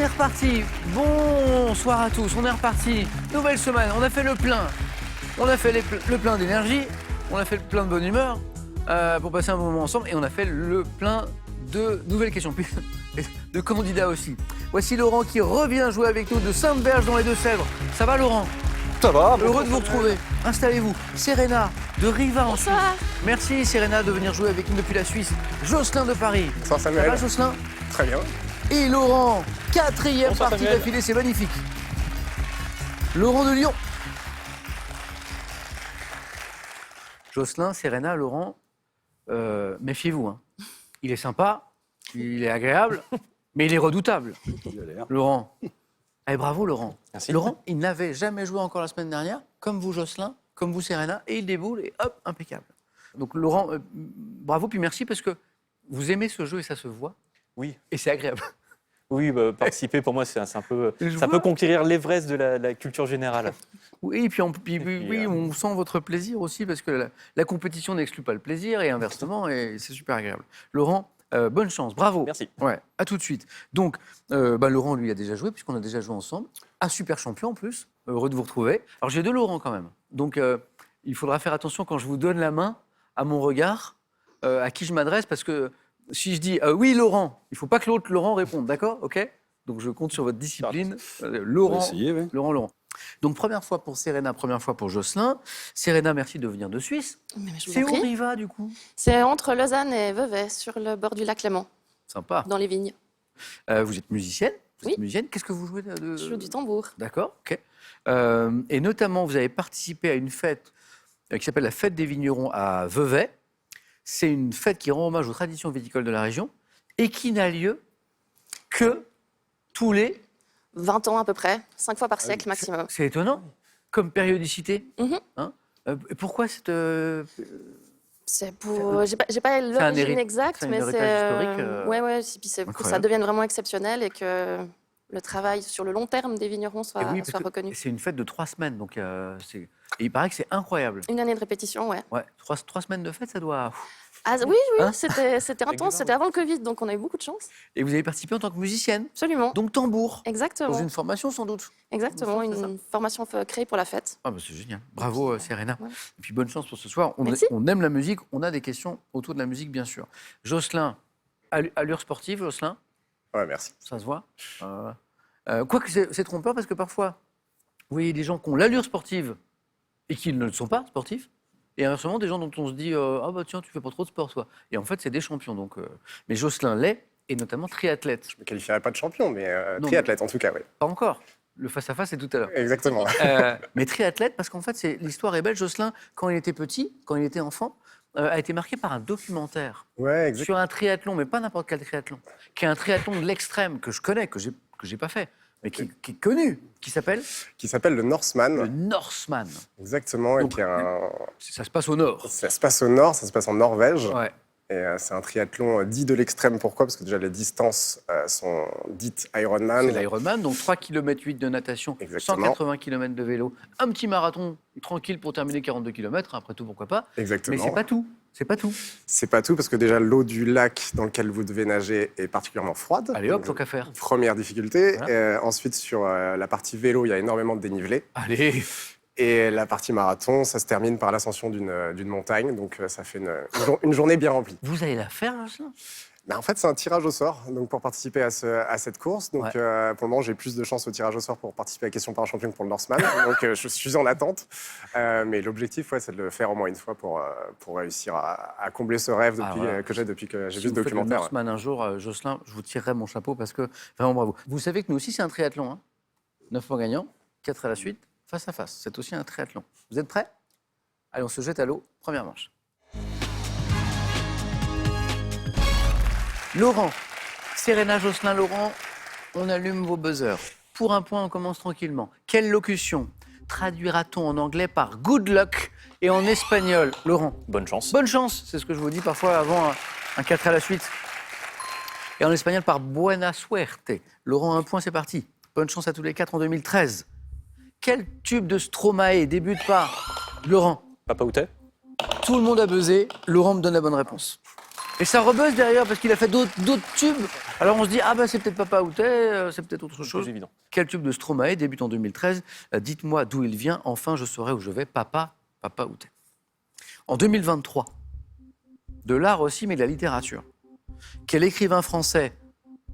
est reparti. Bonsoir à tous, on est reparti. Nouvelle semaine, on a fait le plein. On a fait le plein d'énergie, on a fait le plein de bonne humeur pour passer un bon moment ensemble. Et on a fait le plein de nouvelles questions, puis de candidats aussi. Voici Laurent qui revient jouer avec nous de Sainte-Berge dans les Deux-Sèvres. Ça va Laurent? Ça va. Heureux de vous retrouver. Installez-vous. Serena de Riva en Suisse. Merci Serena de venir jouer avec nous depuis la Suisse. Jocelyn de Paris. Bonsoir Ça Samuel. va Jocelyn? Très bien. Et Laurent, quatrième Bonsoir, partie Samuel. d'affilée, c'est magnifique. Laurent de Lyon. Jocelyn, Serena, Laurent, méfiez-vous. Hein. Il est sympa, il est agréable, mais il est redoutable. Laurent. Eh, bravo Laurent. Merci. Laurent, il n'avait jamais joué encore la semaine dernière, comme vous Jocelyn, comme vous Serena, et il déboule et hop, impeccable. Donc Laurent, bravo, puis merci parce que vous aimez ce jeu et ça se voit, Oui. et c'est agréable. Oui, participer pour moi, c'est un peu, Je ça vois. peut conquérir l'Everest de la culture générale. Oui, puis on sent votre plaisir aussi parce que la compétition n'exclut pas le plaisir et inversement, et c'est super agréable. Laurent, bonne chance, bravo. Merci. Ouais, à tout de suite. Donc, Laurent, lui, a déjà joué puisqu'on a déjà joué ensemble. Un super champion en plus, heureux de vous retrouver. Alors, j'ai deux Laurent quand même. Donc, il faudra faire attention quand je vous donne la main à mon regard, à qui je m'adresse parce que si je dis oui, Laurent, il ne faut pas que l'autre Laurent réponde, d'accord? OK? Donc, je compte sur votre discipline. Laurent, Oui. Laurent. Donc, première fois pour Serena, première fois pour Jocelyn. Serena, merci de venir de Suisse. Mais je vous C'est en où prie. Riva, du coup? C'est entre Lausanne et Vevey, sur le bord du lac Léman, Sympa. dans les vignes. Vous êtes musicienne? Vous êtes Oui. musicienne. Qu'est-ce que vous jouez Je joue du tambour. D'accord, OK. Et notamment, vous avez participé à une fête qui s'appelle la Fête des Vignerons à Vevey. C'est une fête qui rend hommage aux traditions viticoles de la région et qui n'a lieu que tous les... 20 ans à peu près, 5 fois par siècle maximum. C'est étonnant, comme périodicité. Mhm. Hein et pourquoi cette... C'est pour... J'ai pas un l'origine exacte, c'est un mais héritage c'est... historique, Ouais, et puis c'est pour que ça incroyable. devienne vraiment exceptionnel et que le travail sur le long terme des vignerons soit, Et oui, parce soit que reconnu. c'est une fête de 3 semaines, donc et il paraît que c'est incroyable. Une année de répétition, ouais. Ouais, 3 semaines de fête, ça doit... Ah oui, Hein c'était intense, Régulièrement. c'était avant le Covid, donc on a eu beaucoup de chance. Et vous avez participé en tant que musicienne, Absolument. donc tambour, dans Exactement. une formation sans doute. Exactement, C'est ça. une formation créée pour la fête. Ah bah c'est génial. Bravo Serena. Ouais. Et puis bonne chance pour ce soir. Merci. On aime la musique, on a des questions autour de la musique bien sûr. Jocelyn, allure sportive, Jocelyn, Ouais, merci. ça se voit. Quoique c'est trompeur parce que parfois, vous voyez des gens qui ont l'allure sportive et qui ne le sont pas sportifs. Et inversement, des gens dont on se dit ah bah tiens, tu fais pas trop de sport toi. Et en fait, c'est des champions. Donc, mais Jocelyn l'est, et notamment triathlète. Je me qualifierais pas de champion, mais Non, triathlète en tout cas, oui. Pas encore. Le face-à-face, c'est tout à l'heure. Exactement. Mais triathlète, parce qu'en fait, l'histoire est belle. Jocelyn, quand il était petit, quand il était enfant, a été marqué par un documentaire Ouais, exactement. sur un triathlon, mais pas n'importe quel triathlon, qui est un triathlon de l'extrême que je connais, que j'ai pas fait, mais qui est connu, qui s'appelle Qui s'appelle le Norseman. le Norseman. Exactement. Donc, et qui est Ça se passe au nord. Ça se passe au nord, ça se passe en Norvège. Ouais. Et c'est un triathlon dit de l'extrême. Pourquoi? Parce que déjà les distances sont dites Ironman. C'est l'Ironman, donc 3 km 8 de natation, Exactement. 180 km de vélo, un petit marathon tranquille pour terminer 42 km, après tout, pourquoi pas. Exactement. Mais c'est pas tout. C'est pas tout. C'est pas tout parce que déjà l'eau du lac dans lequel vous devez nager est particulièrement froide. Allez hop, Donc, tant qu'à faire. première difficulté. Voilà. Ensuite, sur la partie vélo, il y a énormément de dénivelé. Allez. Et la partie marathon, ça se termine par l'ascension d'une montagne. Donc, ça fait une journée bien remplie. Vous allez la faire, Jocelyn? En fait, c'est un tirage au sort donc, pour participer à cette course. Donc, Ouais. pour le moment, j'ai plus de chances au tirage au sort pour participer à Question par un champion que pour le Norseman. Donc, je suis en attente. Mais l'objectif, c'est de le faire au moins une fois pour réussir à combler ce rêve Voilà. que j'ai depuis que j'ai Si vu ce vous faites le documentaire. Norseman un jour, Jocelyn, je vous tirerai mon chapeau parce que vraiment bravo. Vous savez que nous aussi, c'est un triathlon. Hein 9 fois gagnant, 4 à la suite, face à face. C'est aussi un triathlon. Vous êtes prêts? Allez, on se jette à l'eau. Première manche. Laurent, Serena, Jocelyn, Laurent, on allume vos buzzers. Pour un point, on commence tranquillement. Quelle locution traduira-t-on en anglais par good luck et en espagnol? Laurent. Bonne chance. Bonne chance, c'est ce que je vous dis parfois avant un 4 à la suite. Et en espagnol par buena suerte. Laurent, un point, c'est parti. Bonne chance à tous les 4 en 2013. Quel tube de Stromae débute par Laurent? Papa Outé. Tout le monde a buzzé. Laurent me donne la bonne réponse. Et ça rebuzz derrière parce qu'il a fait d'autres tubes. Alors on se dit, ah ben c'est peut-être Papa Outé, c'est peut-être autre chose. C'est évident. Quel tube de Stromae débute en 2013 Dites-moi d'où il vient, enfin je saurai où je vais, Papa Outé. En 2023, de l'art aussi, mais de la littérature. Quel écrivain français,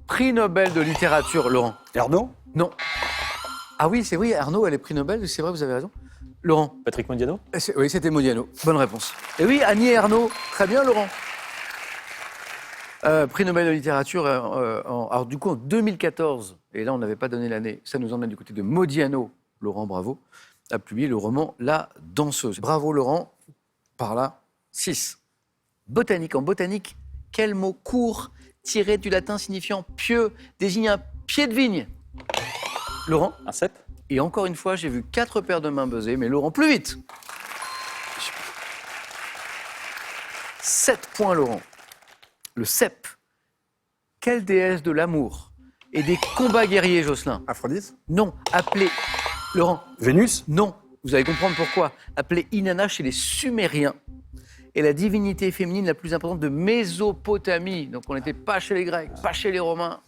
prix Nobel de littérature, Laurent? Ernaud? Non. Ah oui, c'est oui, Arnaud, elle est prix Nobel, c'est vrai, vous avez raison. Laurent? Patrick Modiano? Oui, c'était Modiano. Bonne réponse. Et oui, Annie et Arnaud. Très bien, Laurent. Prix Nobel de littérature, alors du coup en 2014, et là on n'avait pas donné l'année, ça nous emmène du côté de Modiano, Laurent, bravo, a publié le roman La danseuse. Bravo Laurent, par là, 6. Botanique, en botanique, quel mot court tiré du latin signifiant pieux désigne un pied de vigne? Laurent? Un cep? Et encore une fois, j'ai vu 4 paires de mains buzzer, mais Laurent, plus vite. 7 points, Laurent. Le cep. Quelle déesse de l'amour et des combats guerriers, Jocelyn? Aphrodite? Non, appelée... Laurent? Vénus? Non, vous allez comprendre pourquoi. Appelée Inanna chez les Sumériens. Et la divinité féminine la plus importante de Mésopotamie. Donc on n'était pas chez les Grecs, pas chez les Romains.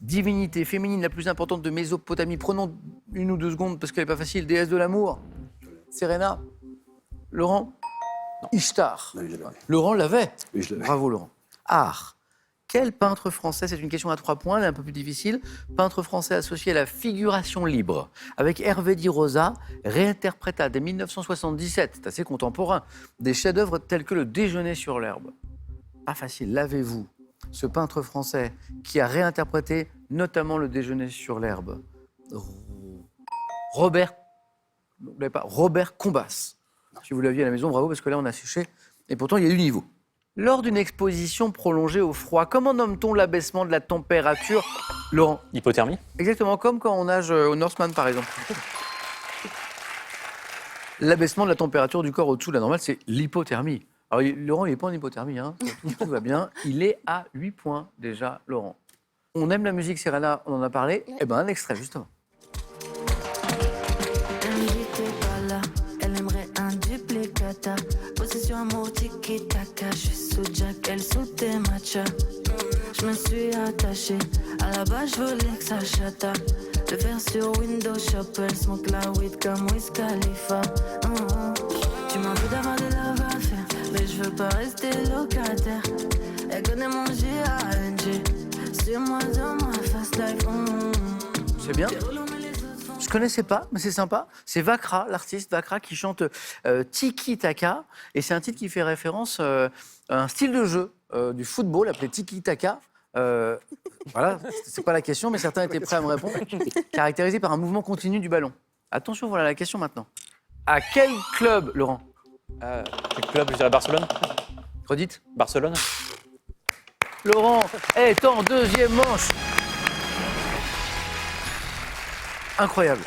Divinité féminine la plus importante de Mésopotamie. Prenons 1 ou 2 secondes parce qu'elle n'est pas facile. Déesse de l'amour. Serena. Laurent? Ishtar. Oui, je l'avais. Laurent l'avait. Oui, je l'avais. Bravo Laurent. Art. Quel peintre français, c'est une question à 3 points, elle est un peu plus difficile, peintre français associé à la figuration libre, avec Hervé Di Rosa, réinterpréta dès 1977, c'est assez contemporain, des chefs-d'œuvre tels que Le Déjeuner sur l'herbe. Pas facile, l'avez-vous? Ce peintre français qui a réinterprété notamment Le Déjeuner sur l'herbe. Robert Combas. Si vous l'aviez à la maison, bravo, parce que là on a séché, et pourtant il y a du niveau. Lors d'une exposition prolongée au froid, comment nomme-t-on l'abaissement de la température? Laurent? Hypothermie? Exactement, comme quand on nage au Northman, par exemple. L'abaissement de la température du corps au-dessous de la normale, c'est l'hypothermie. Alors, Laurent, il n'est pas en hypothermie, hein. Tout va bien. Il est à 8 points déjà, Laurent. On aime la musique, Serena, on en a parlé. Eh bien, un extrait, justement. Possession amour tiki-taka, je suis sous Jack, elle sous tes matchas. Je me suis attachée, à la base je voulais que ça chata. Le faire sur Windows Shop, elle smoke la weed comme Wiz Khalifa. Tu m'en veux d'avoir des love à faire, mais je veux pas rester locataire. Elle connaît mon G.A.N.G, sur moi dans ma fast life. C'est bien. Je connaissais pas, mais c'est sympa. C'est Vakra, l'artiste Vakra, qui chante Tiki Taka. Et c'est un titre qui fait référence à un style de jeu du football appelé Tiki Taka. Voilà, c'est pas la question, mais certains étaient prêts à me répondre. Caractérisé par un mouvement continu du ballon. Attention, voilà la question maintenant. À quel club, Laurent? Quel club? Je dirais Barcelone. Redites. Barcelone? Laurent est en deuxième manche. Incroyable.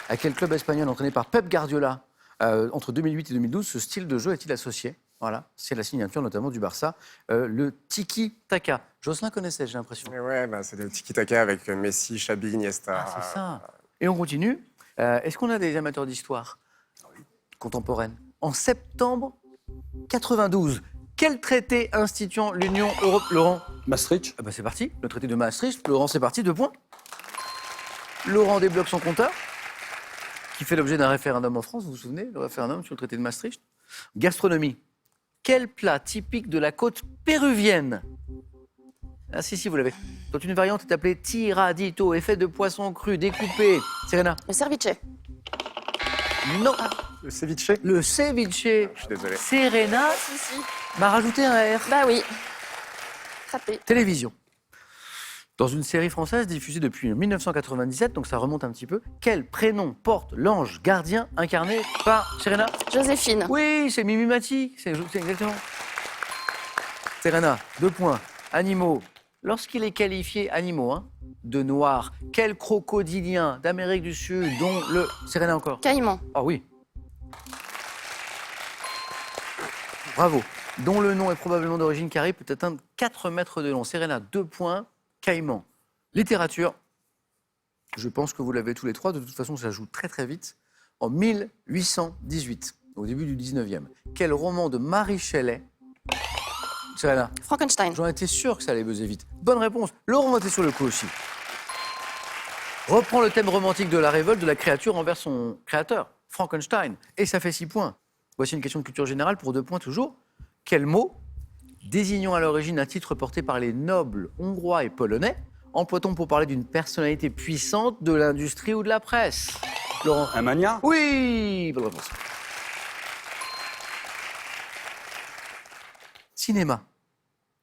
À quel club espagnol entraîné par Pep Guardiola entre 2008 et 2012 ce style de jeu est-il associé? Voilà, c'est la signature notamment du Barça, le tiki-taka. Jocelyn connaissait, j'ai l'impression. Mais ouais, bah, c'est le tiki-taka avec Messi, Xabi, Iniesta. Ah, c'est ça. Et on continue. Est-ce qu'on a des amateurs d'histoire contemporaine? En septembre 92, quel traité instituant l'Union européenne? Laurent? Maastricht? Ah bah c'est parti, le traité de Maastricht. Laurent, c'est parti, 2 points. Laurent débloque son compteur, qui fait l'objet d'un référendum en France, vous vous souvenez, le référendum sur le traité de Maastricht. Gastronomie. Quel plat typique de la côte péruvienne? Ah si, vous l'avez. Dont une variante est appelée tiradito, est fait de poisson cru découpé. Serena? Le ceviche. Non. Le ceviche? Le ceviche. Je suis désolé. Serena Si. m'a rajouté un R. Bah oui. Frappé. Télévision. Dans une série française diffusée depuis 1997, donc ça remonte un petit peu, quel prénom porte l'ange gardien incarné par Serena? Joséphine. Oui, c'est Mimi Mati, c'est exactement. Serena, 2 points. Animaux. Lorsqu'il est qualifié, animaux, hein, de noir, quel crocodilien d'Amérique du Sud dont le... Serena encore. Caïman. Ah oui. Bravo. Dont le nom est probablement d'origine caribe, peut atteindre 4 mètres de long. Serena, 2 points. Caïman. Littérature. Je pense que vous l'avez tous les 3. De toute façon, ça joue très très vite. En 1818, au début du 19e, quel roman de Marie Shelley Serena. Frankenstein. J'en étais sûr que ça allait buzzer vite. Bonne réponse. Laurent était sur le coup aussi. Reprend le thème romantique de la révolte de la créature envers son créateur, Frankenstein. Et ça fait 6 points. Voici une question de culture générale pour 2 points toujours. Quel mot, désignant à l'origine un titre porté par les nobles hongrois et polonais, emploie-t-on pour parler d'une personnalité puissante de l'industrie ou de la presse? Laurent. Un mania? Oui, bonne réponse. Cinéma.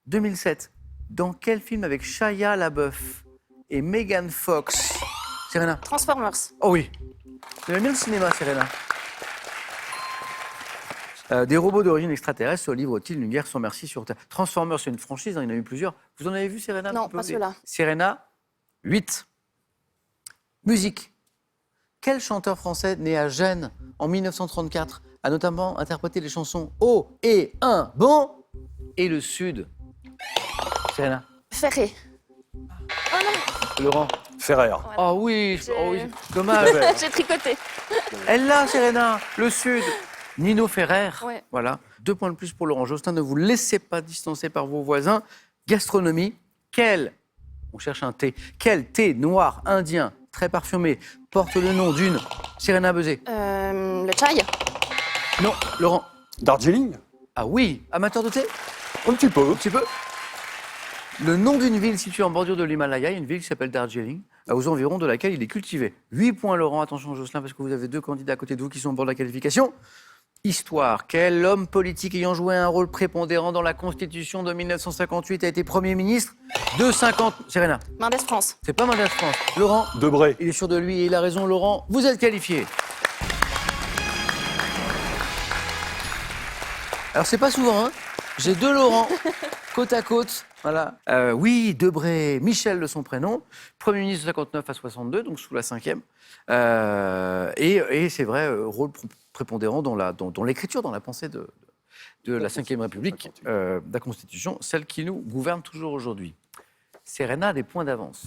2007. Dans quel film avec Shia LaBeouf et Megan Fox? Serena. Transformers. Oh oui. Vous aimez bien le cinéma, Serena. Des robots d'origine extraterrestre se livrent-ils une guerre sans merci sur Terre? Transformers, c'est une franchise, hein, il y en a eu plusieurs. Vous en avez vu, Serena? Non, un peu pas celui-là. Serena, 8. Musique. Quel chanteur français né à Gênes en 1934 a notamment interprété les chansons Oh et un bon et le Sud? Serena. Ferré. Oh non, Laurent. Ferrer. Oh oui, J'ai- oh oui, dommage. j'ai tricoté. Elle l'a, Serena, le Sud. Nino Ferrer. Ouais. Voilà. 2 points de plus pour Laurent Jospin. Ne vous laissez pas distancer par vos voisins. Gastronomie. On cherche un thé. Quel thé noir indien, très parfumé, porte le nom d'une Serena Beuzé? Le chai. Non, Laurent. Darjeeling? Ah oui, amateur de thé? Un petit peu. Un petit peu. Le nom d'une ville située en bordure de l'Himalaya, une ville qui s'appelle Darjeeling, aux environs de laquelle il est cultivé. 8 points, Laurent. Attention, Jocelyn, parce que vous avez 2 candidats à côté de vous qui sont au bord de la qualification. Histoire. Quel homme politique ayant joué un rôle prépondérant dans la Constitution de 1958 a été Premier ministre de 50... Serena. Mendes France. C'est pas Mendes France. Laurent, Debré. il est sûr de lui et il a raison. Laurent, vous êtes qualifié. Alors, c'est pas souvent, hein. J'ai 2 Laurent, côte à côte. Voilà. Oui, Debré, Michel de son prénom, Premier ministre de 59 à 62, donc sous la 5e. Et c'est vrai, rôle prépondérant dans l'écriture, dans la pensée de la 5e République, de la Constitution, celle qui nous gouverne toujours aujourd'hui. Serena a des points d'avance.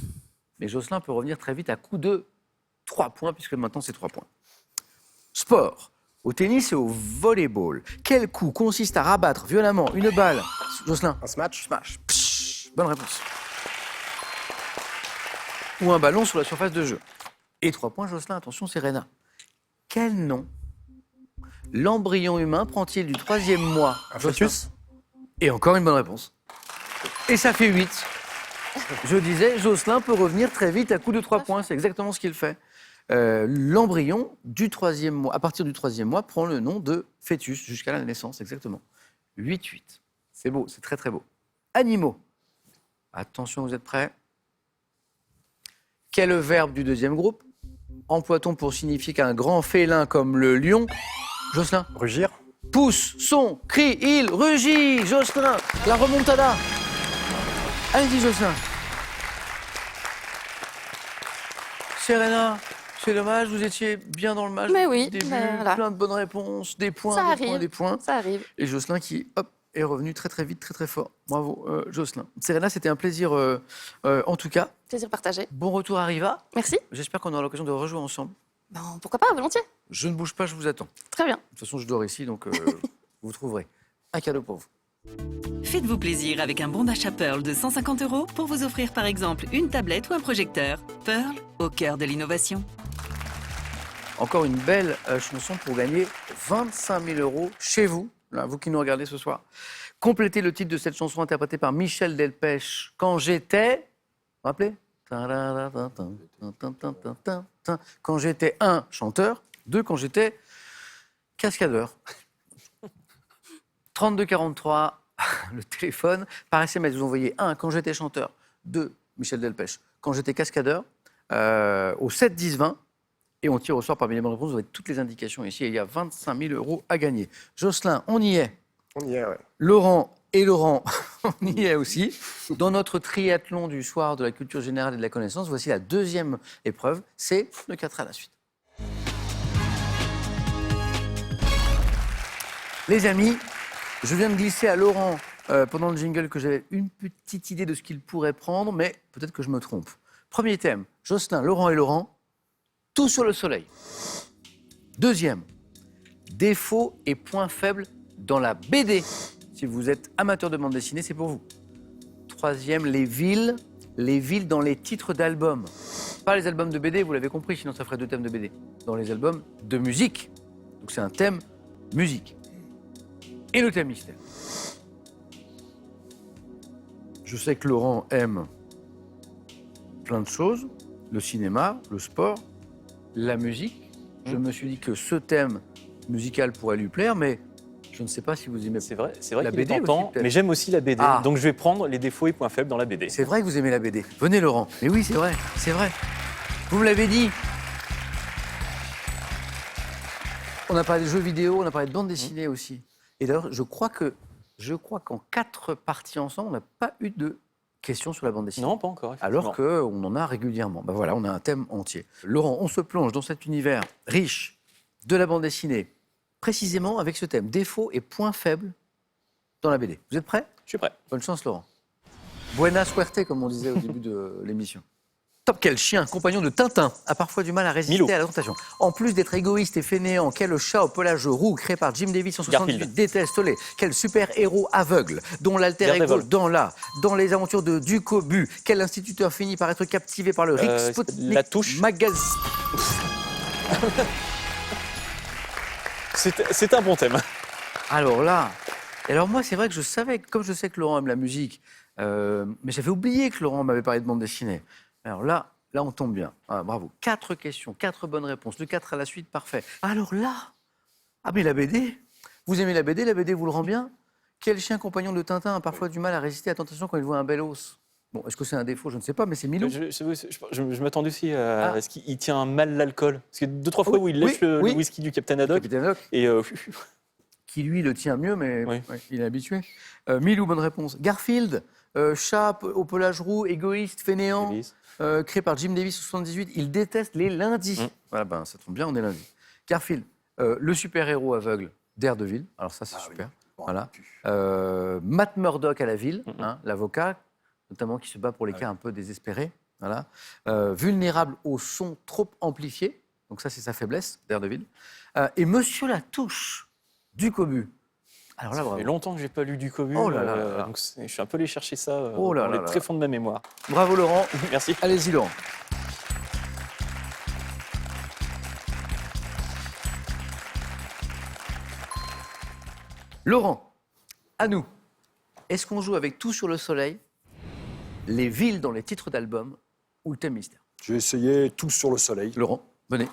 Mais Jocelyn peut revenir très vite à coup de 3 points, puisque maintenant c'est 3 points. Sport. Au tennis et au volleyball, quel coup consiste à rabattre violemment une balle? Jocelyn. Un smash. Smash. Psh, bonne réponse. Ou un ballon sur la surface de jeu. Et 3 points, Jocelyn. Attention, Serena. Quel nom l'embryon humain prend-il du 3e mois? Un Jocelyn. fœtus. Et encore une bonne réponse. Et ça fait 8. Je disais, Jocelyn peut revenir très vite à coup de 3 points. C'est exactement ce qu'il fait. L'embryon du 3e mois, à partir du 3e mois, prend le nom de fœtus jusqu'à la naissance, exactement. 8-8. C'est beau, c'est très très beau. Animaux. Attention, vous êtes prêts? Quel verbe du 2e groupe emploie-t-on pour signifier qu'un grand félin comme le lion, Jocelyn, Rugir. pousse son cri, il rugit? Jocelyn, la remontada. Allez-y, Jocelyn. Serena, c'est dommage, vous étiez bien dans le match Mais depuis oui, le début, mais voilà. plein de bonnes réponses, des points, Ça des arrive. points, des points. Ça arrive. Et Jocelyn qui, hop, est revenu très très vite, très très fort. Bravo, Jocelyn. Serena, c'était un plaisir en tout cas. Plaisir partagé. Bon retour à Riva. Merci. J'espère qu'on aura l'occasion de rejouer ensemble. Ben, pourquoi pas, volontiers. Je ne bouge pas, je vous attends. Très bien. De toute façon, je dors ici, donc vous trouverez un cadeau pour vous. Faites-vous plaisir avec un bon d'achat Pearl de 150 € pour vous offrir par exemple une tablette ou un projecteur. Pearl, au cœur de l'innovation. Encore une belle chanson pour gagner 25 000 € chez vous, là, vous qui nous regardez ce soir. Complétez le titre de cette chanson interprétée par Michel Delpech. Quand j'étais... Vous vous rappelez? Quand j'étais 1, chanteur. 2, quand j'étais cascadeur. 32-43, le téléphone. Par SMS, vous envoyez 1, quand j'étais chanteur. 2, Michel Delpech. Quand j'étais cascadeur, au 7-10-20. Et on tire au sort parmi les bonnes réponses. Vous avez toutes les indications ici. Et il y a 25 000 € à gagner. Jocelyn, on y est. On y est, ouais. Laurent et Laurent, on y est aussi. Dans notre triathlon du soir de la culture générale et de la connaissance, voici la 2e épreuve. C'est le 4 à la suite. Les amis, je viens de glisser à Laurent pendant le jingle que j'avais une petite idée de ce qu'il pourrait prendre, mais peut-être que je me trompe. Premier thème, Jocelyn, Laurent et Laurent, tout sur le soleil. 2e, défauts et points faibles dans la BD. Si vous êtes amateur de bande dessinée, c'est pour vous. Troisième, les villes dans les titres d'albums. Pas les albums de BD, vous l'avez compris, sinon ça ferait 2 thèmes de BD. Dans les albums de musique. Donc c'est un thème musique. Et le thème mystère. Je sais que Laurent aime plein de choses, le cinéma, le sport, la musique. Je me suis dit que ce thème musical pourrait lui plaire, mais je ne sais pas si vous aimez. C'est vrai La qu'il est BD tentant, aussi, peut-être. mais j'aime aussi la BD. Ah. Donc je vais prendre les défauts et points faibles dans la BD. C'est vrai que vous aimez la BD. Venez Laurent. Mais oui, c'est vrai, c'est vrai. Vous me l'avez dit. On a parlé de jeux vidéo, on a parlé de bande dessinée aussi. Et d'ailleurs, je crois qu'en 4 parties ensemble, on n'a pas eu de questions sur la bande dessinée. Non, pas encore. effectivement. Alors qu'on en a régulièrement. Ben voilà, on a un thème entier. Laurent, on se plonge dans cet univers riche de la bande dessinée, précisément avec ce thème, défauts et points faibles dans la BD. Vous êtes prêts? Je suis prêt. Bonne chance, Laurent. Buena suerte, comme on disait au début de l'émission. Top, quel chien, compagnon de Tintin, a parfois du mal à résister Milo. à la tentation. En plus d'être égoïste et fainéant, quel chat au pelage roux, créé par Jim Davis en 78, Garfield. déteste-les. Quel super-héros aveugle, dont l'alter ego Daredevil. dans les aventures de Ducobu. Quel instituteur finit par être captivé par le Rick Sputnik La Touche. Magazine. C'est un bon thème. Alors là, alors moi, c'est vrai que je savais, comme je sais que Laurent aime la musique, mais j'avais oublié que Laurent m'avait parlé de bande dessinée. Alors là, on tombe bien. Ah, bravo. 4 questions, 4 bonnes réponses. Le 4 à la suite, parfait. Alors là, ah mais la BD, vous aimez la BD vous le rend bien. Quel chien compagnon de Tintin a parfois du mal à résister à la tentation quand il voit un bel os? Bon, est-ce que c'est un défaut? Je ne sais pas, mais c'est Milou. Je m'attendais aussi à Ah. ce qu'il tient mal l'alcool. Parce que 2-3 fois Oui, où il lèche oui, le oui. whisky du Captain Haddock. Capitaine Haddock, Et qui lui le tient mieux, mais Oui. ouais, il est habitué. Milou, bonne réponse. Garfield, chat au pelage roux, égoïste, fainéant. Davis. Créé par Jim Davis en 78, il déteste les lundis. Voilà, ben, ça tombe bien, on est lundi. Garfield, le super-héros aveugle Daredevil. Alors ça, c'est super. Voilà. Matt Murdock à la ville, hein, l'avocat, notamment qui se bat pour les cas un peu désespérés. Voilà. Vulnérable au son trop amplifié. Donc ça, c'est sa faiblesse, Daredevil. Et Monsieur Latouche, du Cobu. Alors là, Ça fait bravo. longtemps que j'ai pas lu du Cobu. Oh là là là là. Donc je suis un peu allé chercher ça Oh là dans là les là. tréfonds de ma mémoire. Bravo Laurent. Merci. Allez-y Laurent. Laurent, à nous. Est-ce qu'on joue avec Tout sur le soleil, les villes dans les titres d'albums ou le thème mystère? J'ai essayé Tout sur le soleil. Laurent, venez.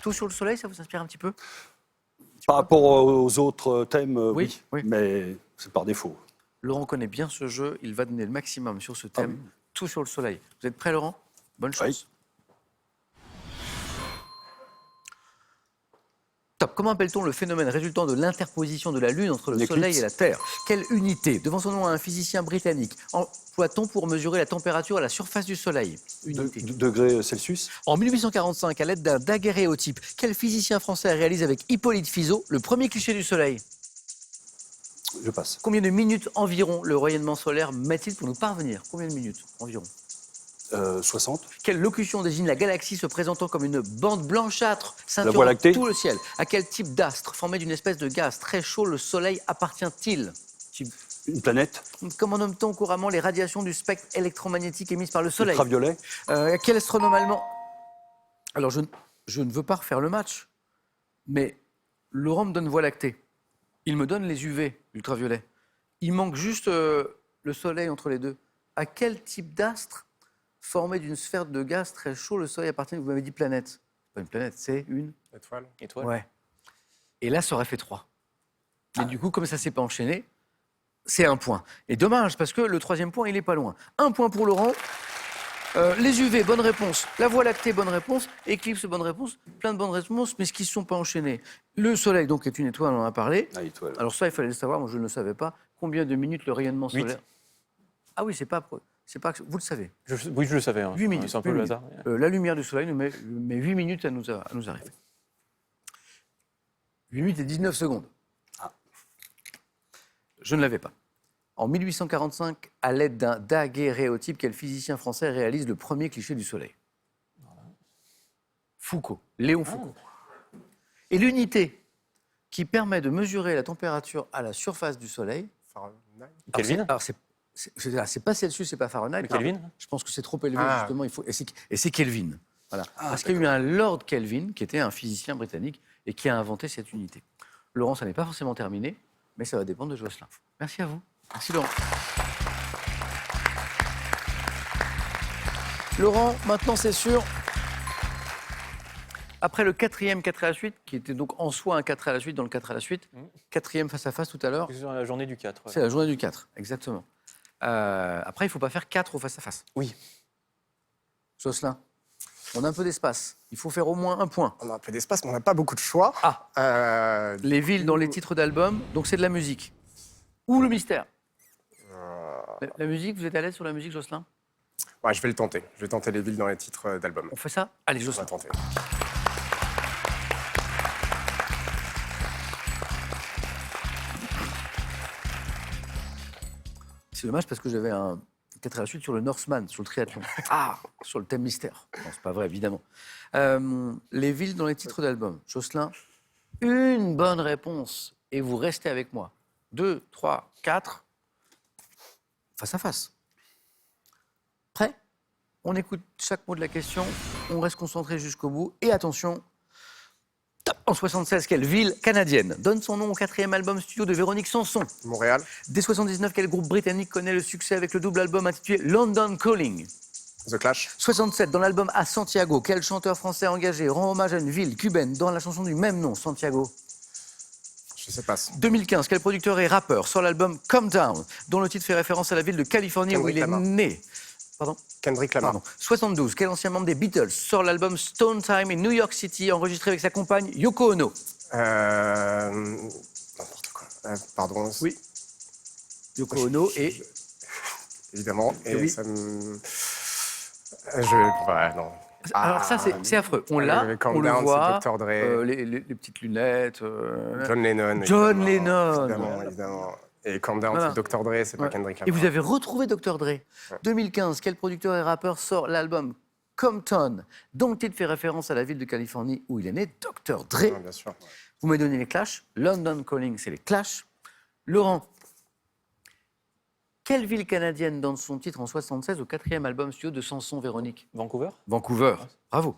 Tout sur le soleil, ça vous inspire un petit peu? Par rapport aux autres thèmes, Oui, oui. mais c'est par défaut. Laurent connaît bien ce jeu, il va donner le maximum sur ce thème. Tout sur le soleil. Vous êtes prêt, Laurent? Bonne chance. Oui. Top. Comment appelle-t-on le phénomène résultant de l'interposition de la Lune entre le L'éclipse. Soleil et la Terre? Quelle unité, devant son nom à un physicien britannique, emploie-t-on pour mesurer la température à la surface du Soleil? Unité. Degrés Celsius. En 1845, à l'aide d'un daguerréotype, quel physicien français réalise avec Hippolyte Fizeau le premier cliché du Soleil? Je passe. Combien de minutes environ le rayonnement solaire met-il pour nous parvenir? Combien de minutes environ? 60. Quelle locution désigne la galaxie se présentant comme une bande blanchâtre Voie ceinturant lactée. tout le ciel? À quel type d'astre formé d'une espèce de gaz très chaud le Soleil appartient-il? Une planète. Comment nomme-t-on couramment les radiations du spectre électromagnétique émises par le Soleil? Ultraviolet. Quel astronome allemand? Alors, je ne veux pas refaire le match, mais Laurent me donne Voie lactée. Il me donne les UV, ultraviolets. Il manque juste le Soleil entre les deux. À quel type d'astre formé d'une sphère de gaz très chaud le Soleil appartient? Vous m'avez dit planète. C'est pas une planète, c'est une... Étoile. Étoile. Ouais. Et là, ça aurait fait 3. Mais du coup, comme ça ne s'est pas enchaîné, c'est 1 point. Et dommage, parce que le 3e point, il n'est pas loin. 1 point pour Laurent. Les UV, bonne réponse. La Voie lactée, bonne réponse. Éclipse, bonne réponse. Plein de bonnes réponses, mais ce qui ne sont pas enchaînés. Le Soleil, donc, est une étoile, on en a parlé. Ah, étoile. Alors ça, il fallait le savoir, moi je ne le savais pas. Combien de minutes le rayonnement 8. solaire? Ah oui, c'est pas... Vous le savez. Oui, je le savais. Hein. 8 minutes. C'est un peu 8 le minutes. hasard. La lumière du soleil nous met 8 minutes à nous arriver. 8 minutes et 19 secondes. Je ne l'avais pas. En 1845, à l'aide d'un daguerréotype, quel physicien français réalise le premier cliché du soleil? Foucault, Léon Foucault. Et l'unité qui permet de mesurer la température à la surface du Soleil. Fahrenheit. Kelvin. Alors, c'est pas Celsius, c'est pas Fahrenheit. Le Kelvin. Je pense que c'est trop élevé, Ah. justement. Et c'est Kelvin. Voilà. Parce qu'il y a eu un Lord Kelvin, qui était un physicien britannique, et qui a inventé cette unité. Laurent, ça n'est pas forcément terminé, mais ça va dépendre de Jocelyn. Merci à vous. Merci, Laurent. Laurent, maintenant, c'est sûr. Après le 4e 4 à la suite, qui était donc en soi un 4 à la suite dans le 4 à la suite, 4e face à face tout à l'heure, C'est la journée du 4. ouais. c'est la journée du 4, exactement. Après, il ne faut pas faire 4 au face à face. Oui. Jocelyn, on a un peu d'espace. Il faut faire au moins un point. On a un peu d'espace, mais on n'a pas beaucoup de choix. Ah. Les villes dans les titres d'albums, donc c'est de la musique. Ou le mystère. La musique, vous êtes à l'aise sur la musique, Jocelyn? Ouais, je vais le tenter. Je vais tenter les villes dans les titres d'albums. On fait ça? Allez, On va Jocelyn. tenter. C'est dommage parce que j'avais un 4 à la suite sur le Norseman, sur le triathlon. Sur le thème mystère. Non, c'est pas vrai, évidemment. Les villes dans les titres d'albums. Jocelyn, une bonne réponse et vous restez avec moi. 2, 3, 4. Face à face. Prêt? On écoute chaque mot de la question, on reste concentré jusqu'au bout. Et attention, top. En 76, quelle ville canadienne donne son nom au 4e album studio de Véronique Sanson? Montréal, Dès 79, quel groupe britannique connaît le succès avec le double album intitulé London Calling? The Clash, 67, dans l'album À Santiago, quel chanteur français engagé rend hommage à une ville cubaine dans la chanson du même nom, Santiago? je sais pas. 2015, quel producteur et rappeur sort l'album Come Down, dont le titre fait référence à la ville de Californie où Kendrick il est Lamar. né? Pardon? Kendrick Lamar. Pardon. 72, quel ancien membre des Beatles sort l'album Stone Time in New York City, enregistré avec sa compagne Yoko Ono? N'importe quoi. Pardon. Oui. Yoko Ono et... Évidemment. Et oui. ça me... Ouais, non. Alors ça, c'est affreux. On l'a, Calm on le Down, voit, c'est Dr. Dre. les petites lunettes... John Lennon. John évidemment. Lennon. Évidemment. Et Calm Down, Voilà. c'est Dr. Dre, c'est Ouais. pas Kendrick Et Lamar. vous avez retrouvé Dr. Dre. 2015, quel producteur et rappeur sort l'album Compton, dont le titre fait référence à la ville de Californie où il est né, Dr. Dre. Ouais, bien sûr. Vous m'avez donné les Clash. London Calling, c'est les Clash. Laurent, quelle ville canadienne donne son titre en 76 au 4e album studio de Sanson Véronique? Vancouver. Vancouver. Bravo.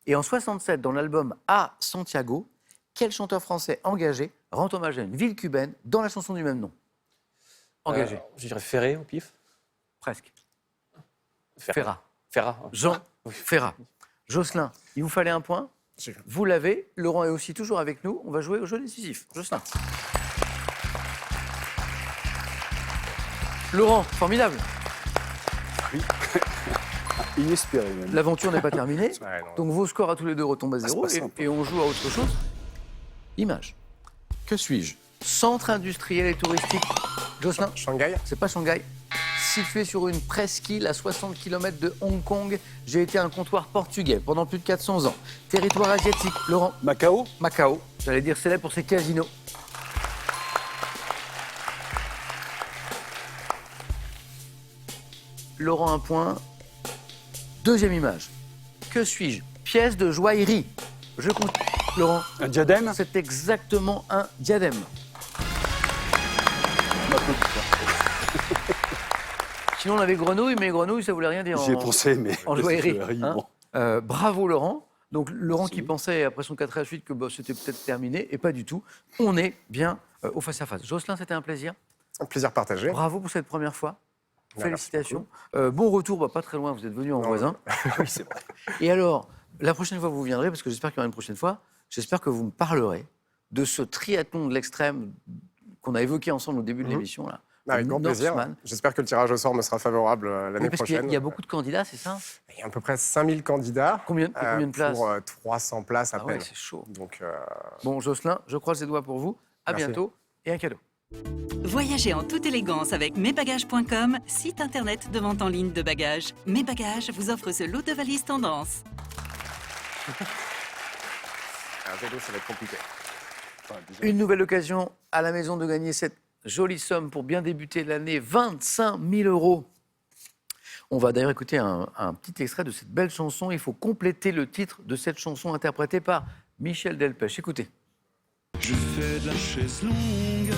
Et en 67, dans l'album À Santiago, quel chanteur français engagé rend hommage à une ville cubaine dans la chanson du même nom? Engagé. Je dirais Ferré au pif. Presque. Ferré. Ferrat. Ferrat. Jean Ferrat. Jocelyn, il vous fallait un point. J'ai- Vous l'avez. Laurent est aussi toujours avec nous. On va jouer au jeu décisif. Jocelyn. Laurent, formidable. Inespéré même. L'aventure n'est pas terminée. Ouais, non. Donc vos scores à tous les deux retombent à c'est zéro pas simple. et on joue à autre chose. Image. Que suis-je? Centre industriel et touristique. Jocelyn, Shanghai, c'est pas Shanghai. Situé sur une presqu'île à 60 km de Hong Kong, j'ai été un comptoir portugais pendant plus de 400 ans. Territoire asiatique. Laurent, Macao. Macao, j'allais dire célèbre pour ses casinos. Laurent, un point. Deuxième image. Que suis-je? Pièce de joaillerie. Je compte. Laurent, Un diadème. c'est exactement un diadème. Sinon, on avait grenouille, mais grenouille, ça voulait rien dire. J'y ai en- pensé, mais. en joaillerie, hein. bon. Bravo Laurent. Donc Laurent Merci. qui pensait après son 4 à la suite que bah, c'était peut-être terminé, et pas du tout. On est bien au face-à-face. Jocelyn, c'était un plaisir. un plaisir partagé. Bravo pour cette première fois. Bah, Félicitations. Bon retour, bah, pas très loin, vous êtes venu en Non, voisin. Oui, c'est vrai. Et alors, la prochaine fois que vous viendrez, parce que j'espère qu'il y aura une prochaine fois, j'espère que vous me parlerez de ce triathlon de l'extrême qu'on a évoqué ensemble au début de l'émission. Là. Avec Le grand plaisir. Norseman. J'espère que le tirage au sort me sera favorable l'année Oui, parce qu'il y a- prochaine. il y a beaucoup de candidats, c'est ça? Il y a à peu près 5000 candidats. Combien de places? Pour 300 places à Ah ouais, peine. c'est chaud. Donc, Bon, Jocelyn, je croise les doigts pour vous. À Merci. bientôt et un cadeau. Voyagez en toute élégance avec mesbagages.com, site internet de vente en ligne de bagages. Mes Bagages vous offre ce lot de valises tendance. un vélo, ça va être compliqué. Enfin, déjà, Une nouvelle occasion à la maison de gagner cette jolie somme pour bien débuter l'année, 25 000 €. On va d'ailleurs écouter un petit extrait de cette belle chanson. Il faut compléter le titre de cette chanson interprétée par Michel Delpech. Écoutez. Je fais de la chaise longue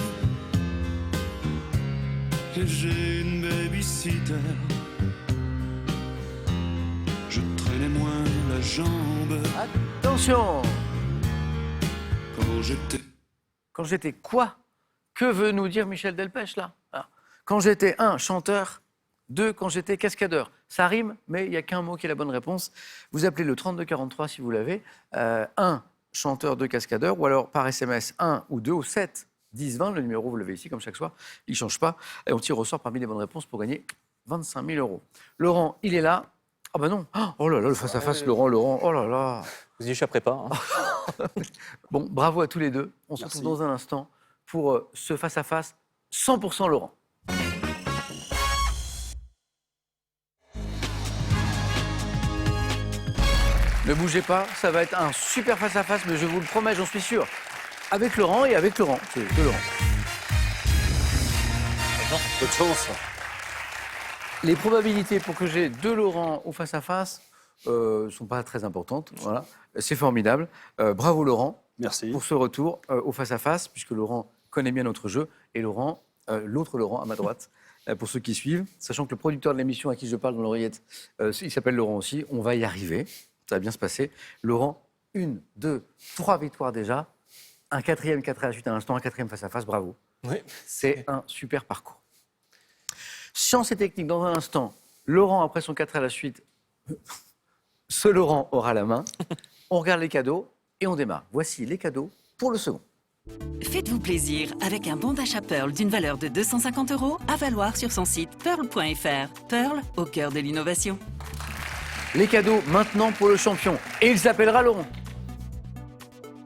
et j'ai une babysitter. Je traînais moins la jambe Attention! quand j'étais. Quand j'étais quoi? Que veut nous dire Michel Delpech là? Quand j'étais 1, chanteur, 2, quand j'étais cascadeur. Ça rime, mais il n'y a qu'un mot qui est la bonne réponse. Vous appelez le 3243 si vous l'avez. 1, chanteur, 2, cascadeur, ou alors par SMS 1 ou 2 ou 7, 10, 20. Le numéro, vous l'avez ici comme chaque soir. Il ne change pas. Et on tire au sort parmi les bonnes réponses pour gagner 25 000 €. Laurent, il est là. Ah ben non. Oh là là, le face-à-face, Laurent, oh là là. Vous y échapperez pas. Hein. Bon, bravo à tous les deux. On se retrouve dans un instant pour ce face-à-face 100% Laurent. Ne bougez pas, ça va être un super face-à-face, mais je vous le promets, j'en suis sûr. Avec Laurent et avec Laurent. C'est de Laurent. Bonne chance. Les probabilités pour que j'ai 2 Laurent au face-à-face ne sont pas très importantes. Voilà. C'est formidable. Bravo Laurent. Merci. Pour ce retour au face-à-face, puisque Laurent connaît bien notre jeu. Et Laurent, l'autre Laurent à ma droite, pour ceux qui suivent, sachant que le producteur de l'émission à qui je parle dans l'oreillette, il s'appelle Laurent aussi, on va y arriver. Ça va bien se passer. Laurent, 1, 2, 3 victoires déjà. Un 4e, 4 à la suite à l'instant, un 4e face-à-face, bravo. Oui. C'est un super parcours. Science et technique, dans un instant. Laurent, après son 4 à la suite, ce Laurent aura la main. On regarde les cadeaux et on démarre. Voici les cadeaux pour le second. Faites-vous plaisir avec un bon d'achat Pearl d'une valeur de 250 € à valoir sur son site pearl.fr. Pearl, au cœur de l'innovation. Les cadeaux maintenant pour le champion. Et il s'appellera Laurent.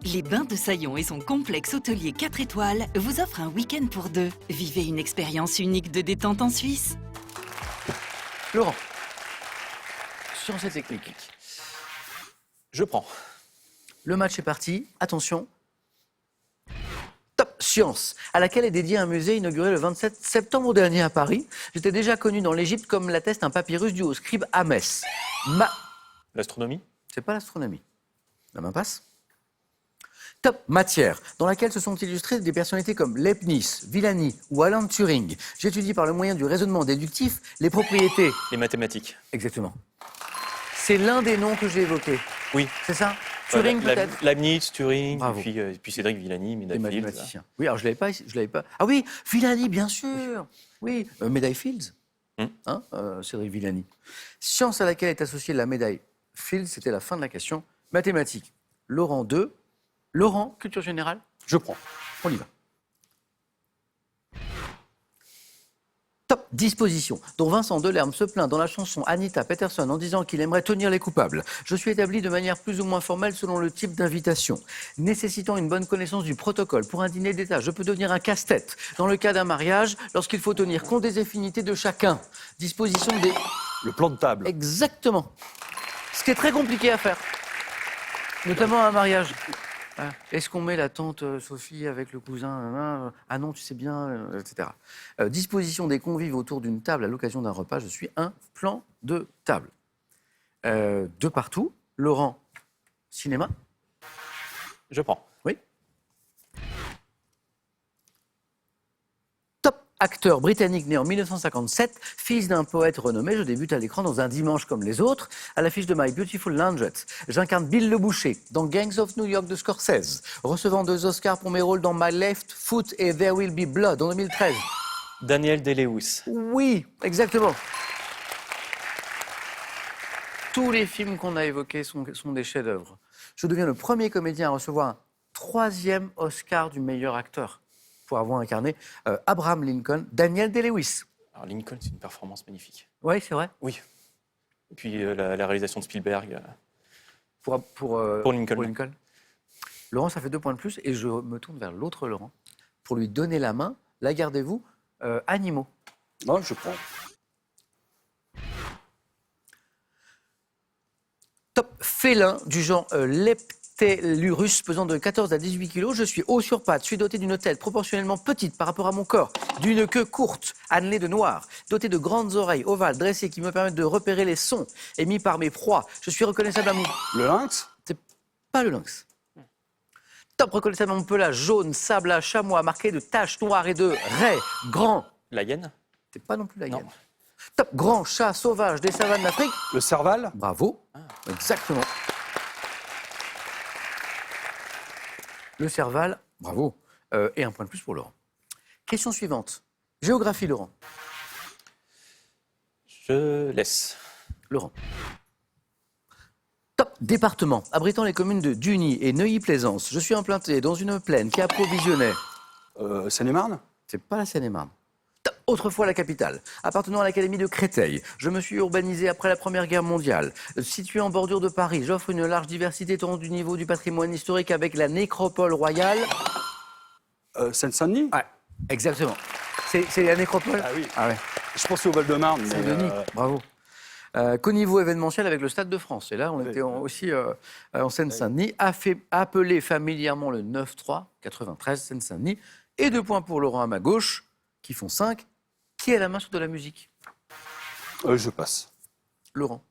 Les Bains de Saillon et son complexe hôtelier 4 étoiles vous offrent un week-end pour 2. Vivez une expérience unique de détente en Suisse. Laurent, science et technique. Je prends. Le match est parti. Attention. Top Science, à laquelle est dédié un musée inauguré le 27 septembre dernier à Paris. J'étais déjà connu dans l'Égypte comme l'atteste un papyrus dû au scribe Ahmès. L'astronomie. C'est pas l'astronomie. La main passe. Top Matière, dans laquelle se sont illustrées des personnalités comme Leibniz, Villani ou Alan Turing. J'étudie par le moyen du raisonnement déductif les propriétés. Les mathématiques. Exactement. C'est l'un des noms que j'ai évoqués. Oui. C'est ça? Turing peut-être? Leibniz, Turing, Bravo. et puis Cédric Villani, Les médaille Fields. mathématiciens. Oui, alors je l'avais pas. Ah oui, Villani, bien sûr. Oui, médaille Fields. Hein, Cédric Villani. Science à laquelle est associée la médaille Fields, c'était la fin de la question. Mathématiques. Laurent 2. Laurent, culture générale. Je prends. On y va. Top disposition, dont Vincent Delerme se plaint dans la chanson Anita Peterson en disant qu'il aimerait tenir les coupables. Je suis établi de manière plus ou moins formelle selon le type d'invitation. Nécessitant une bonne connaissance du protocole pour un dîner d'État, je peux devenir un casse-tête. Dans le cas d'un mariage, lorsqu'il faut tenir compte des affinités de chacun. Disposition des... Le plan de table. Exactement. Ce qui est très compliqué à faire. Notamment à un mariage. Est-ce qu'on met la tante Sophie avec le cousin? Ah non, tu sais bien, etc. Disposition des convives autour d'une table à l'occasion d'un repas. Je suis un plan de table. De partout. Laurent, cinéma. Je prends. Oui. Top acteur britannique né en 1957, fils d'un poète renommé, je débute à l'écran dans Un dimanche comme les autres, à l'affiche de My Beautiful Laundrette. J'incarne Bill le Boucher dans Gangs of New York de Scorsese, recevant 2 Oscars pour mes rôles dans My Left Foot et There Will Be Blood en 2013. Daniel Day-Lewis. Oui, exactement. Tous les films qu'on a évoqués sont des chefs-d'œuvre. Je deviens le premier comédien à recevoir un 3e Oscar du meilleur acteur pour avoir incarné Abraham Lincoln, Daniel Day-Lewis. Alors Lincoln, c'est une performance magnifique. Oui, c'est vrai. Oui. Et puis la réalisation de Spielberg. Pour Lincoln. Laurent, ça fait 2 points de plus et je me tourne vers l'autre Laurent pour lui donner la main. La gardez-vous. Animaux. Non, je prends. Top félin du genre Stélurus, pesant de 14 à 18 kg. Je suis haut sur pattes, suis doté d'une tête proportionnellement petite par rapport à mon corps, d'une queue courte, annelée de noir, doté de grandes oreilles ovales dressées qui me permettent de repérer les sons émis par mes proies. Je suis reconnaissable à mon... Le lynx? C'est pas le lynx. Top, reconnaissable à mon pelage jaune, sable à chamois, marqué de taches noires et de raies. Grand. La hyène? C'est pas non plus la Non. hyène. Top, grand chat sauvage des savanes d'Afrique. Le cerval? Bravo. Exactement. Le cerval, bravo. Et un point de plus pour Laurent. Question suivante. Géographie, Laurent. Je laisse. Laurent. Top, département. Abritant les communes de Duny et Neuilly-Plaisance. Je suis implanté dans une plaine qui approvisionnait. Seine-et-Marne? C'est pas la Seine-et-Marne. Top, autrefois la capitale. Appartenant à l'académie de Créteil. Je me suis urbanisé après la Première Guerre mondiale. Situé en bordure de Paris, j'offre une large diversité tant du niveau du patrimoine historique avec la nécropole royale. Seine-Saint-Denis? Ouais, exactement. C'est la nécropole. Ah oui. Ah ouais. Je pensais au Val-de-Marne. mais, Saint-Denis, bravo. Qu'au niveau événementiel avec le Stade de France. Et là, on était aussi en Seine-Saint-Denis, appelé familièrement le 9-3, 93, Seine-Saint-Denis. Et 2 points pour Laurent à ma gauche, qui font 5. Qui a la main sur de la musique? Je passe. Laurent.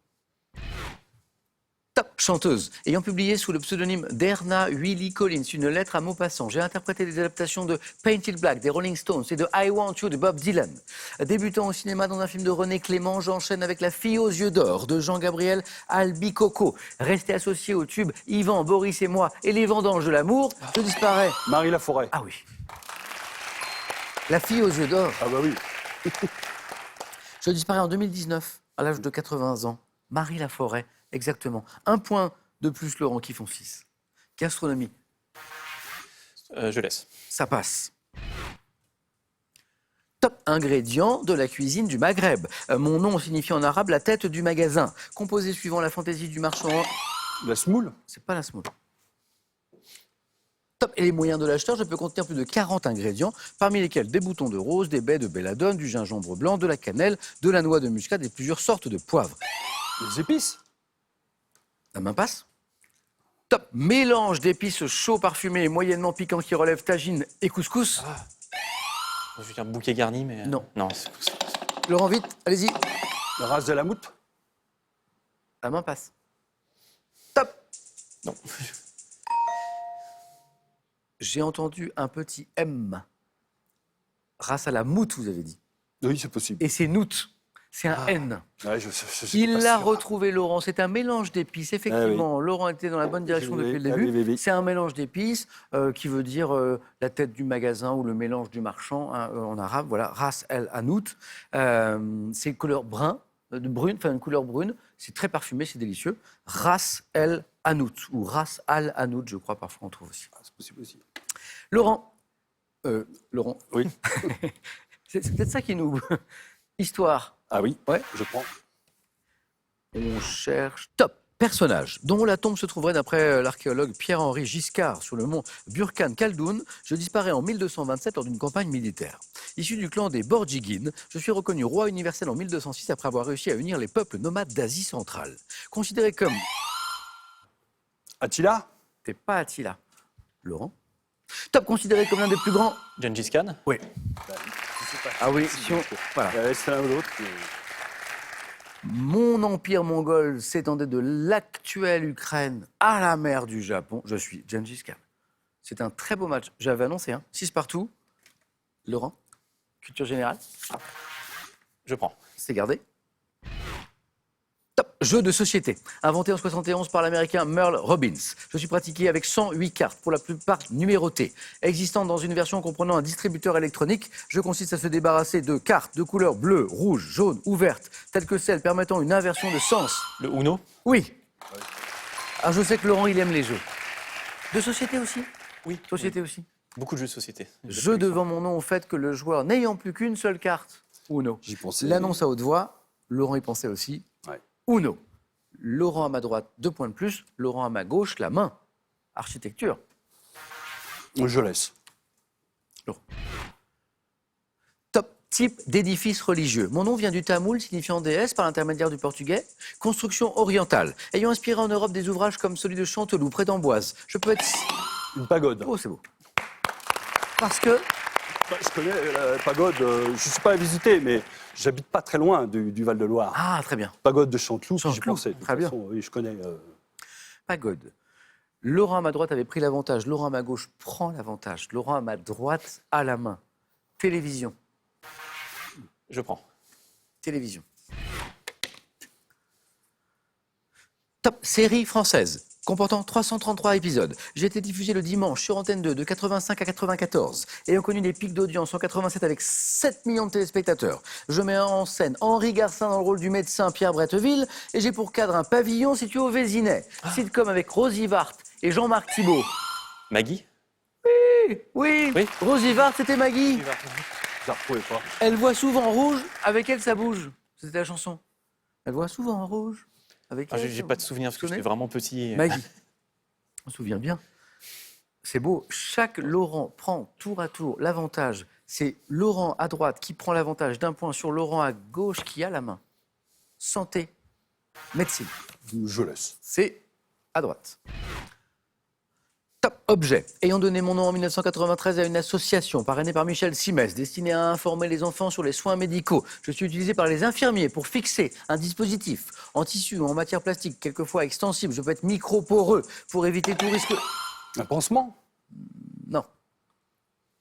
Top, chanteuse. Ayant publié sous le pseudonyme d'Erna Willie Collins une lettre à Maupassant, j'ai interprété des adaptations de Painted Black, des Rolling Stones et de I Want You de Bob Dylan. Débutant au cinéma dans un film de René Clément, j'enchaîne avec La fille aux yeux d'or de Jean-Gabriel Albicoco. Resté associé au tube Yvan, Boris et moi et les vendanges de l'amour, je disparais. Marie Laforêt. Ah oui. La fille aux yeux d'or. Ah bah oui. Je disparais en 2019, à l'âge de 80 ans. Marie Laforêt, exactement. 1 point de plus, Laurent, qui font 6. Gastronomie, Je laisse. ça passe. Top, ingrédient de la cuisine du Maghreb. Mon nom signifie en arabe la tête du magasin. Composé suivant la fantaisie du marchand. La semoule? C'est pas la semoule. Top, et les moyens de l'acheteur, je peux contenir plus de 40 ingrédients, parmi lesquels des boutons de rose, des baies de belladone, du gingembre blanc, de la cannelle, de la noix de muscade et plusieurs sortes de poivres. Les épices? La main passe. Top, mélange d'épices chauds parfumés et moyennement piquants qui relèvent tagine et couscous. Je veux dire bouquet garni, mais... Non. Non, Laurent, vite, allez-y. La race de la moutte? La main passe. Top. non. J'ai entendu un petit M. Race à la moute, vous avez dit. Oui, c'est possible. Et c'est nout. C'est un N. Ouais, je suis Il pas l'a sûr. retrouvé, Laurent. C'est un mélange d'épices. Effectivement, Laurent était dans la bonne direction Oui, depuis le oui, début. oui. C'est C'est un mélange d'épices qui veut dire la tête du magasin ou le mélange du marchand hein, en arabe. Voilà, ras el hanout. C'est couleur brune, enfin une couleur brune. C'est très parfumé, c'est délicieux. Ras el hanout ou ras al hanout, je crois parfois on trouve aussi. Ah, c'est possible aussi. Laurent, Oui. c'est peut-être ça qui nous... Histoire. Ah oui, Ouais. je prends. On cherche. Top. Personnage dont la tombe se trouverait d'après l'archéologue Pierre-Henri Giscard sur le mont Burkhan Khaldoun. Je disparais en 1227 lors d'une campagne militaire. Issu du clan des Borjigin, je suis reconnu roi universel en 1206 après avoir réussi à unir les peuples nomades d'Asie centrale. Considéré comme... Attila? T'es pas Attila. Laurent. Top. Considéré comme l'un des plus grands... Gengis Khan? Oui. Ah oui, si on... Voilà. C'est l'un ou l'autre. Mon empire mongol s'étendait de l'actuelle Ukraine à la mer du Japon. Je suis Gengis Khan. C'est un très beau match. J'avais annoncé, 6 partout. Laurent, culture générale, Je prends. c'est gardé. Top. Jeu de société, inventé en 71 par l'américain Merle Robbins. Je suis pratiqué avec 108 cartes, pour la plupart numérotées. Existant dans une version comprenant un distributeur électronique, je consiste à se débarrasser de cartes de couleur bleue, rouge, jaune ou verte, telles que celles permettant une inversion de sens. Le Uno? Oui. Alors je sais que Laurent, il aime les jeux. De société aussi? Oui. Société aussi. Beaucoup de jeux de société. Jeu devant mon nom au fait que le joueur n'ayant plus qu'une seule carte, Uno. J'y pensais. L'annonce à haute voix, Laurent y pensait aussi. Ouais. Uno. Laurent à ma droite, 2 points de plus. Laurent à ma gauche, la main. Architecture. Je laisse. Laurent. Top. Type d'édifice religieux. Mon nom vient du tamoul, signifiant déesse par l'intermédiaire du portugais. Construction orientale, ayant inspiré en Europe des ouvrages comme celui de Chanteloup, près d'Amboise. Je peux être... Une pagode. Oh, c'est beau. Parce que... Je connais la pagode, je ne suis pas à visiter, mais j'habite pas très loin du Val-de-Loire. Ah, très bien. Pagode de Chanteloup, j'y Chanteloup, pensais. De toute très bien. façon, oui, je connais. Pagode. Laurent à ma droite avait pris l'avantage. Laurent à ma gauche prend l'avantage. Laurent à ma droite a la main. Télévision. Je prends. Télévision. Top série française, comportant 333 épisodes. J'ai été diffusé le dimanche sur Antenne 2 de 85 à 94, ayant connu des pics d'audience en 87 avec 7 millions de téléspectateurs. Je mets en scène Henri Garcin dans le rôle du médecin Pierre Bretteville, et j'ai pour cadre un pavillon situé au Vésinet. Sitcom avec Rosy Vart et Jean-Marc Thibault. Maggie. Oui, Oui. Rosy Vart, c'était Maggie. Je la retrouvais pas. Elle voit souvent en rouge, avec elle ça bouge. C'était la chanson. Elle voit souvent en rouge, avec Ah, elle. j'ai pas de souvenir parce que Tu connais j'étais vraiment petit. Maggie. On se souvient bien. C'est beau. Chaque Laurent prend tour à tour l'avantage. C'est Laurent à droite qui prend l'avantage d'un point sur Laurent à gauche qui a la main. Santé, médecine. Je laisse. C'est à droite. Top objet. Ayant donné mon nom en 1993 à une association parrainée par Michel Simès, destinée à informer les enfants sur les soins médicaux, je suis utilisé par les infirmiers pour fixer un dispositif en tissu ou en matière plastique, quelquefois extensible. Je peux être micro-poreux pour éviter tout risque... Un pansement. Non.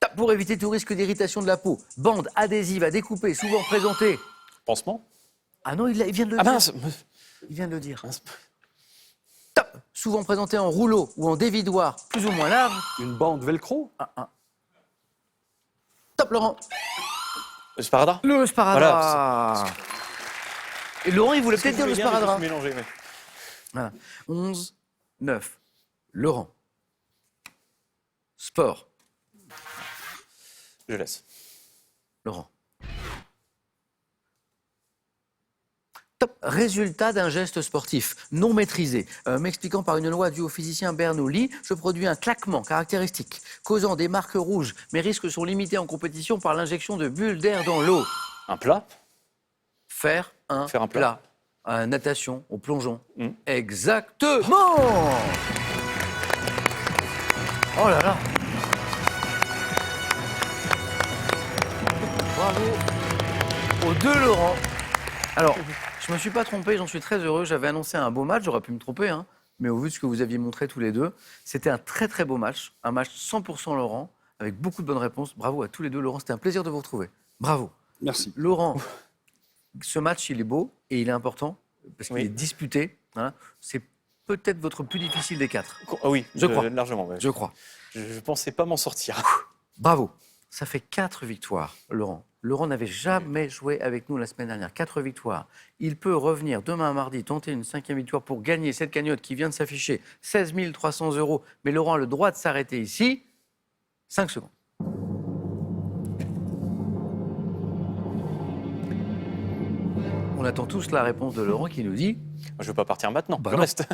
Top pour éviter tout risque d'irritation de la peau. Bande adhésive à découper, souvent présentée. Pansement. Ah non, il vient de le Ah dire. mince. Il vient de le dire. Mince. Top. Souvent présenté en rouleau ou en dévidoir, plus ou moins large. Une bande velcro. Top, Laurent. Le sparadrap. Le sparadrap. Voilà, Et Laurent, il voulait peut-être dire le sparadrap. Mélanger, mais... Voilà. 11, 9. Laurent. Sport. Je laisse. Laurent. Top. Résultat d'un geste sportif non maîtrisé. M'expliquant par une loi due au physicien Bernoulli, je produis un claquement caractéristique, causant des marques rouges. Mes risques sont limités en compétition par l'injection de bulles d'air dans l'eau. Un plat. Faire un plat. Natation au plongeon. Mm. Exactement. Oh là là. Bravo aux deux Laurent. Alors, je ne me suis pas trompé, j'en suis très heureux. J'avais annoncé un beau match, j'aurais pu me tromper, hein, mais au vu de ce que vous aviez montré tous les deux, c'était un très très beau match. Un match 100% Laurent, avec beaucoup de bonnes réponses. Bravo à tous les deux, Laurent. C'était un plaisir de vous retrouver. Bravo. Merci. Laurent, ce match, il est beau et il est important parce qu'il Oui. est disputé. Hein. C'est peut-être votre plus difficile des quatre. Ah oui, Je crois. Largement. Ouais. Je crois. Je pensais pas m'en sortir. Bravo. Ça fait 4 victoires, Laurent. Laurent n'avait jamais joué avec nous la semaine dernière. 4 victoires. Il peut revenir demain mardi, tenter une 5e victoire pour gagner cette cagnotte qui vient de s'afficher. 16 300 €. Mais Laurent a le droit de s'arrêter ici. 5 secondes. On attend tous la réponse de Laurent qui nous dit Je veux pas partir maintenant. Bah je non. reste.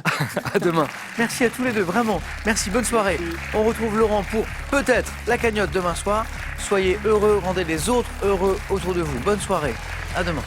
à demain. Merci à tous les deux, vraiment. Merci, bonne soirée. On retrouve Laurent pour peut-être la cagnotte demain soir. Soyez heureux, rendez les autres heureux autour de vous. Bonne soirée. À demain.